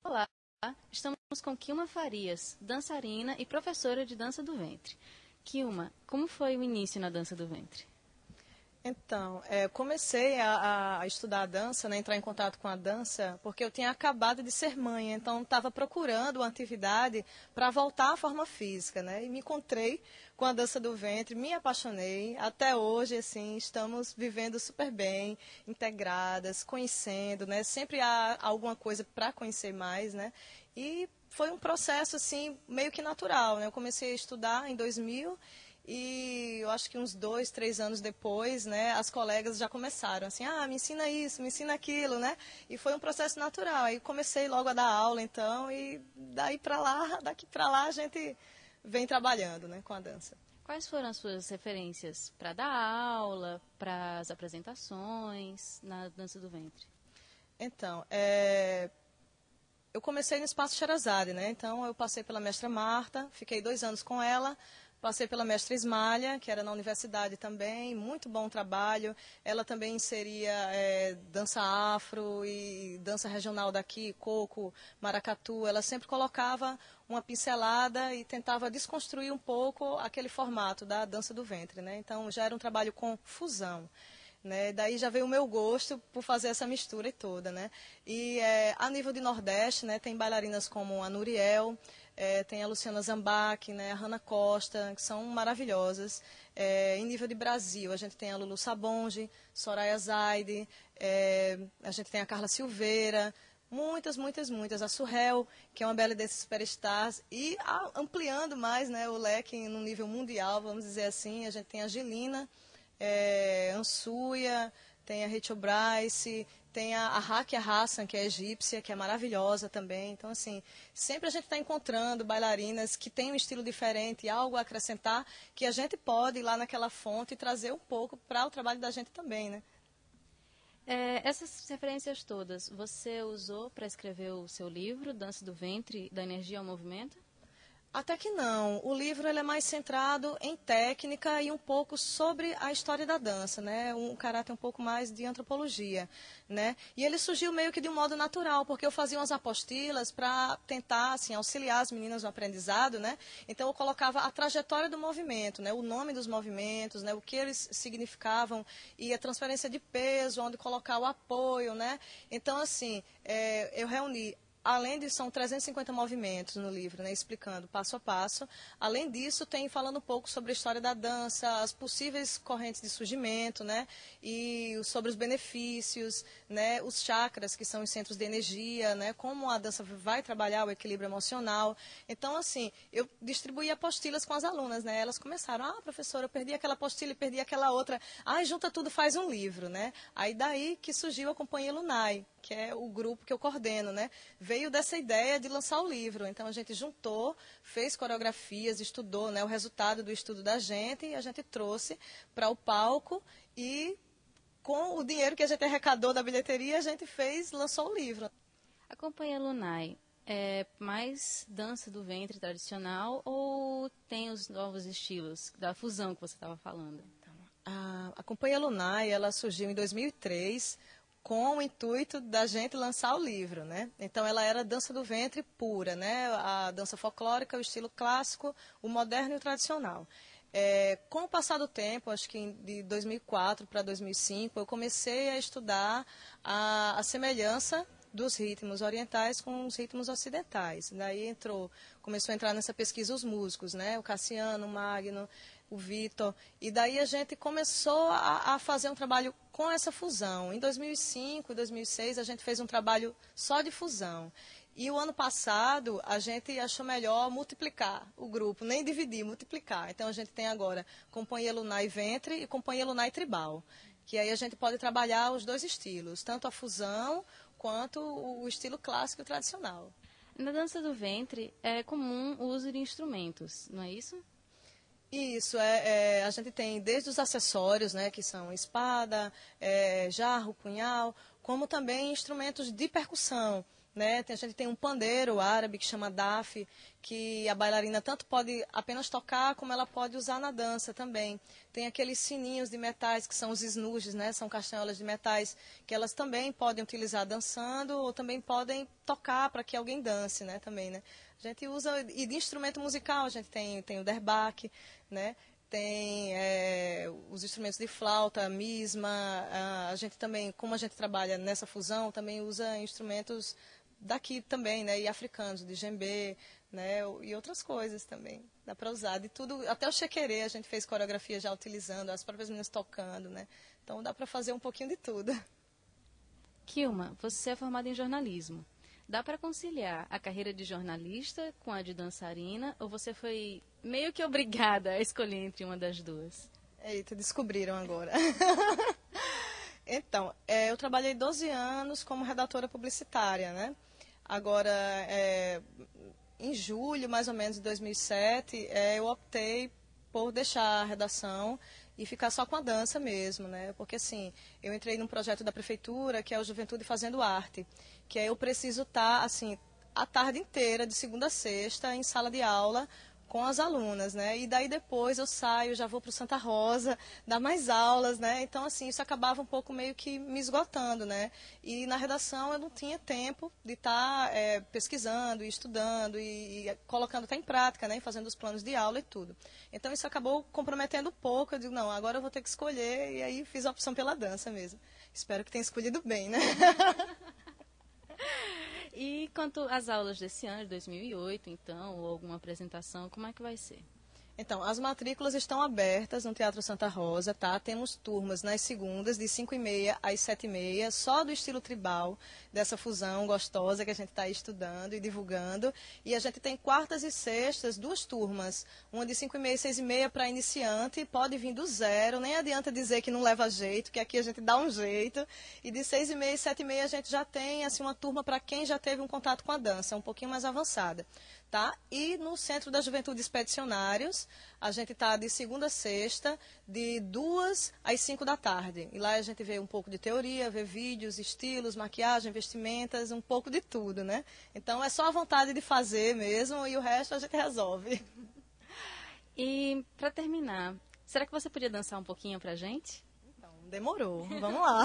Olá, estamos com Quilma Farias, dançarina e professora de dança do ventre. Quilma, como foi o início na dança do ventre? Então, comecei a estudar a dança, né, entrar em contato com a dança, porque eu tinha acabado de ser mãe, então estava procurando uma atividade para voltar à forma física, né, e me encontrei com a dança do ventre, me apaixonei. Até hoje, assim, estamos vivendo super bem, integradas, conhecendo, né, sempre há alguma coisa para conhecer mais, né, e foi um processo, assim, meio que natural, né, eu comecei a estudar em 2000. E eu acho que uns 2, 3 anos depois, né, as colegas já começaram assim, me ensina isso, me ensina aquilo, né? E foi um processo natural. Aí comecei logo a dar aula, então, e daí para lá, daqui para lá a gente vem trabalhando, né, com a dança. Quais foram as suas referências para dar aula, para as apresentações na dança do ventre? Então, eu comecei no Espaço Sherazade, né? Então eu passei pela mestra Marta, fiquei 2 anos com ela. Passei pela mestra Ismália, que era na universidade também, muito bom trabalho. Ela também inseria dança afro e dança regional daqui, coco, maracatu. Ela sempre colocava uma pincelada e tentava desconstruir um pouco aquele formato da dança do ventre, né? Então já era um trabalho com fusão. Né? Daí já veio o meu gosto por fazer essa mistura toda, né? E a nível de Nordeste, né, tem bailarinas como a Nuriel, tem a Luciana Zambac, né, a Hanna Costa, que são maravilhosas. Em nível de Brasil, a gente tem a Lulu Sabonge, Soraya Zaide, a gente tem a Carla Silveira, muitas, muitas, muitas. A Surrel, que é uma bela desses superstars. E ampliando mais, né, o leque no nível mundial, vamos dizer assim, a gente tem a Gilina, Ansuia, tem a Rachel Bryce, tem a Rakia Hassan, que é egípcia, que é maravilhosa também. Então, assim, sempre a gente está encontrando bailarinas que têm um estilo diferente, algo a acrescentar, que a gente pode ir lá naquela fonte e trazer um pouco para o trabalho da gente também, né? Essas referências todas, você usou para escrever o seu livro, Dança do Ventre, da Energia ao Movimento? Até que não. O livro ele é mais centrado em técnica e um pouco sobre a história da dança, né? Um caráter um pouco mais de antropologia, né? E ele surgiu meio que de um modo natural, porque eu fazia umas apostilas para tentar assim auxiliar as meninas no aprendizado, né? Então eu colocava a trajetória do movimento, né? O nome dos movimentos, né? O que eles significavam e a transferência de peso, onde colocar o apoio, né? Então assim, eu reuni além de são 350 movimentos no livro, né, explicando passo a passo. Além disso, tem falando um pouco sobre a história da dança, as possíveis correntes de surgimento, né, e sobre os benefícios, né, os chakras, que são os centros de energia, né, como a dança vai trabalhar o equilíbrio emocional. Então, assim, eu distribuí apostilas com as alunas, né, elas começaram, professora, eu perdi aquela apostila e perdi aquela outra. Junta tudo, faz um livro, né. Aí daí que surgiu a Companhia Lunai, que é o grupo que eu coordeno, né? Veio dessa ideia de lançar o livro. Então, a gente juntou, fez coreografias, estudou, né, o resultado do estudo da gente e a gente trouxe para o palco e, com o dinheiro que a gente arrecadou da bilheteria, a gente lançou o livro. A Companhia Lunai é mais dança do ventre tradicional ou tem os novos estilos da fusão que você estava falando? A Companhia Lunai, ela surgiu em 2003, com o intuito da gente lançar o livro, né? Então ela era dança do ventre pura, né? A dança folclórica, o estilo clássico, o moderno e o tradicional. Com o passar do tempo, acho que de 2004 para 2005, eu comecei a estudar a semelhança dos ritmos orientais com os ritmos ocidentais. Daí começou a entrar nessa pesquisa os músicos, né? O Cassiano, o Magno, o Vitor, e daí a gente começou a fazer um trabalho com essa fusão. Em 2005 e 2006 a gente fez um trabalho só de fusão. E o ano passado a gente achou melhor multiplicar o grupo, nem dividir, multiplicar. Então a gente tem agora Companhia Lunai Ventre e Companhia Lunai Tribal, que aí a gente pode trabalhar os dois estilos, tanto a fusão quanto o estilo clássico e tradicional. Na dança do ventre é comum o uso de instrumentos, não é isso? Isso, a gente tem desde os acessórios, né, que são espada, jarro, punhal, como também instrumentos de percussão, né? A gente tem um pandeiro árabe que chama daf, que a bailarina tanto pode apenas tocar, como ela pode usar na dança também. Tem aqueles sininhos de metais, que são os esnuges, né? São castanholas de metais, que elas também podem utilizar dançando, ou também podem tocar para que alguém dance, né? Também, né? A gente usa, e de instrumento musical, a gente tem o derbaque, né? Tem os instrumentos de flauta, misma, a gente também, como a gente trabalha nessa fusão, também usa instrumentos daqui também, né? E africanos, de djembe, né? E outras coisas também. Dá para usar de tudo, até o chequerê a gente fez coreografia já utilizando, as próprias meninas tocando, né? Então dá para fazer um pouquinho de tudo. Kilma, você é formada em jornalismo. Dá para conciliar a carreira de jornalista com a de dançarina ou você foi meio que obrigada a escolher entre uma das duas? Eita, descobriram agora. Então, eu trabalhei 12 anos como redatora publicitária, né? Agora, em julho, mais ou menos, de 2007, eu optei por deixar a redação e ficar só com a dança mesmo, né? Porque, assim, eu entrei num projeto da prefeitura, que é o Juventude Fazendo Arte, que eu preciso estar, assim, a tarde inteira, de segunda a sexta, em sala de aula, com as alunas, né? E daí depois eu saio, já vou para o Santa Rosa, dar mais aulas, né? Então, assim, isso acabava um pouco meio que me esgotando, né? E na redação eu não tinha tempo de estar pesquisando e estudando e colocando até em prática, né? Fazendo os planos de aula e tudo. Então, isso acabou comprometendo um pouco. Eu digo, não, agora eu vou ter que escolher. E aí fiz a opção pela dança mesmo. Espero que tenha escolhido bem, né? E quanto às aulas desse ano, de 2008, então, ou alguma apresentação, como é que vai ser? Então, as matrículas estão abertas no Teatro Santa Rosa, tá? Temos turmas nas segundas, de 5h30 às 7h30, só do estilo tribal, dessa fusão gostosa que a gente está aí estudando e divulgando. E a gente tem quartas e sextas, duas turmas, uma de 5h30 e 6h30 para iniciante, pode vir do zero, nem adianta dizer que não leva jeito, que aqui a gente dá um jeito. E de 6h30 e 7h30 a gente já tem assim, uma turma para quem já teve um contato com a dança, um pouquinho mais avançada. Tá? E no Centro da Juventude Expedicionários, a gente está de segunda a sexta, de 2 às 5 da tarde. E lá a gente vê um pouco de teoria, vê vídeos, estilos, maquiagem, vestimentas, um pouco de tudo, né? Então é só a vontade de fazer mesmo e o resto a gente resolve. E para terminar, será que você podia dançar um pouquinho pra gente? Então, demorou. Vamos lá.